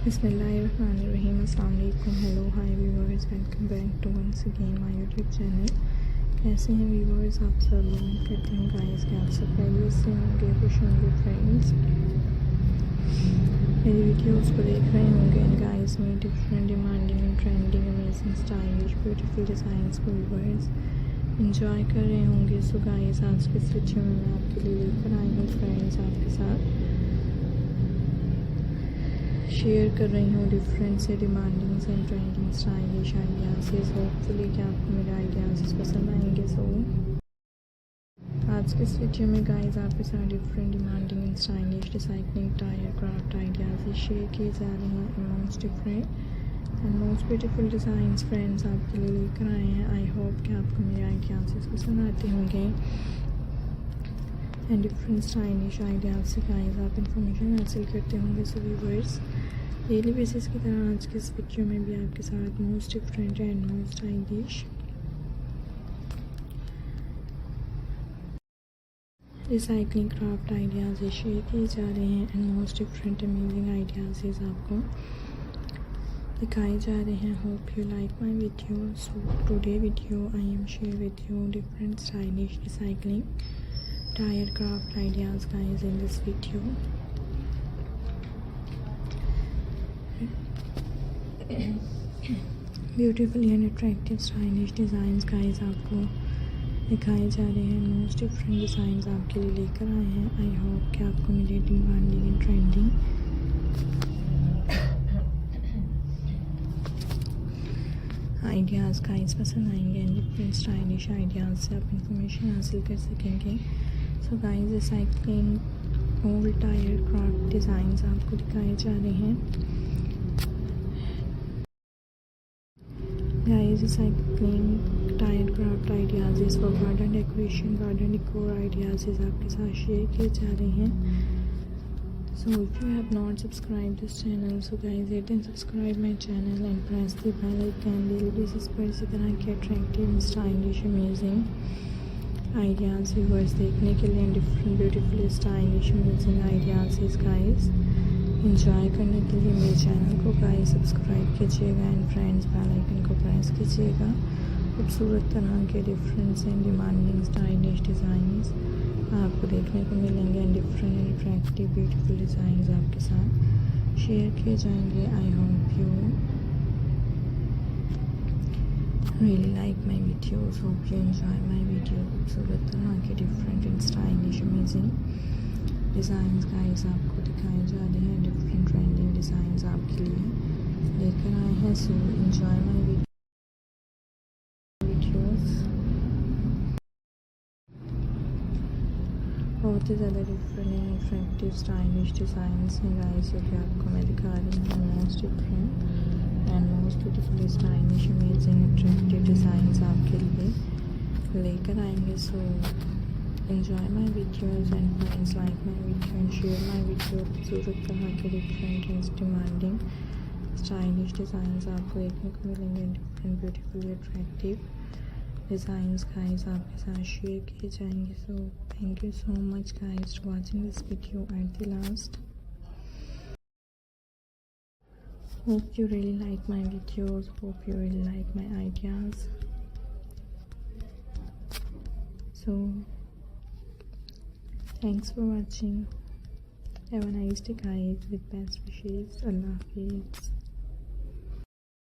बिस्मिल्लाहिर्रहमानिर्रहीम। अस्सलाम वालेकुम। Hello hi viewers, welcome back to once again my YouTube channel. कैसे हैं व्यूअर्स आप सब लोग? कहते हैं गाइस कि आप सब खैरियत से होंगे, खुश होंगे फ्रेंड्स। मेरी वीडियोस को देख रहे होंगे एंड गाइस में different demanding and trending amazing stylish beautiful designs को व्यूअर्स इंजॉय कर रहे होंगे। सो गाइस आज के इस वीडियो में मैं आपके लिए लेकर आई हूँ फ्रेंड्स आपके साथ शेयर कर रही हूँ डिफरेंट से demanding and trending stylish ideas. Hopefully कि आपको मेरे आइडियाज़ पसंद आएंगे। सो आज के इस वीडियो में गाइस आपके साथ different demanding and stylish recycling tyre craft ideas share किए जा रहे हैं। Most different and most beautiful designs friends आपके लिए लेकर आए हैं। आई होप कि आपको मेरे आइडियाज़ पसंद आते होंगे एंड डिफरेंट स्टाइलिश आइडियाज़ से गाइस आप इंफॉर्मेशन हासिल करते होंगे। सो व्यूअर्स डेली बेसिस की तरह आज के इस वीडियो में भी आपके साथ most different and most stylish recycling craft ideas share किए जा रहे हैं and most different amazing ideas आपको दिखाए जा रहे हैं। Hope you like my video. So today video I am share with you different stylish recycling tyre craft ideas guys in this video. Beautifully and attractive stylish designs guys आपको दिखाए जा रहे हैं। मोस्ट डिफरेंट डिज़ाइंस आपके लिए लेकर आए हैं। आई होप कि आपको मेरी demanding and trending ideas guys पसंद आएंगे एंड डिफरेंट स्टाइलिश आइडियाज़ से आप इंफॉर्मेशन हासिल कर सकेंगे। So guys recycling old tyre craft designs आपको दिखाए जा रहे हैं। Guys recycling tyre craft ideas for garden decoration garden डिकोर ideas आपके साथ शेयर किए जा रहे हैं। So if you have not subscribed this channel, so guys hit and subscribe my channel and press the bell icon daily basis पर इसी तरह के attractive stylish amazing ideas viewers देखने के लिए different beautiful stylish amazing ideas guys enjoy करने के लिए मेरे चैनल को गाइस सब्सक्राइब कीजिएगा एंड फ्रेंड्स बेल आइकन को प्रेस कीजिएगा। खूबसूरत तरह के different and demanding stylish designs आपको देखने को मिलेंगे and different and attractive beautiful designs आपके साथ शेयर किए जाएंगे। I hope you really like my videos. Hope you enjoy my video. खूबसूरत तरह के different and stylish amazing designs guys आपको दिखाए जा रहे हैं। डिफरेंट ट्रेंडिंग डिज़ाइंस आपके लिए लेकर आए हैं। So enjoy my videos. बहुत ही ज़्यादा different and attractive stylish designs हैं गाइस जो कि आपको मैं दिखा रही हूँ। Most different and most beautiful stylish amazing attractive designs आपके लिए लेकर आएंगे। So enjoy my videos and friends like my video and share my video. खूबसूरत तरह के different and demanding stylish designs आपको देखने को मिलेंगे। Different beautifully attractive designs guys आपके साथ शेयर किए जाएंगे। So thank you so much guys for watching this video at the last. Hope you really like my videos. Hope you really like my ideas. So thanks for watching. Have a nice day guys with best wishes. Allah Hafiz.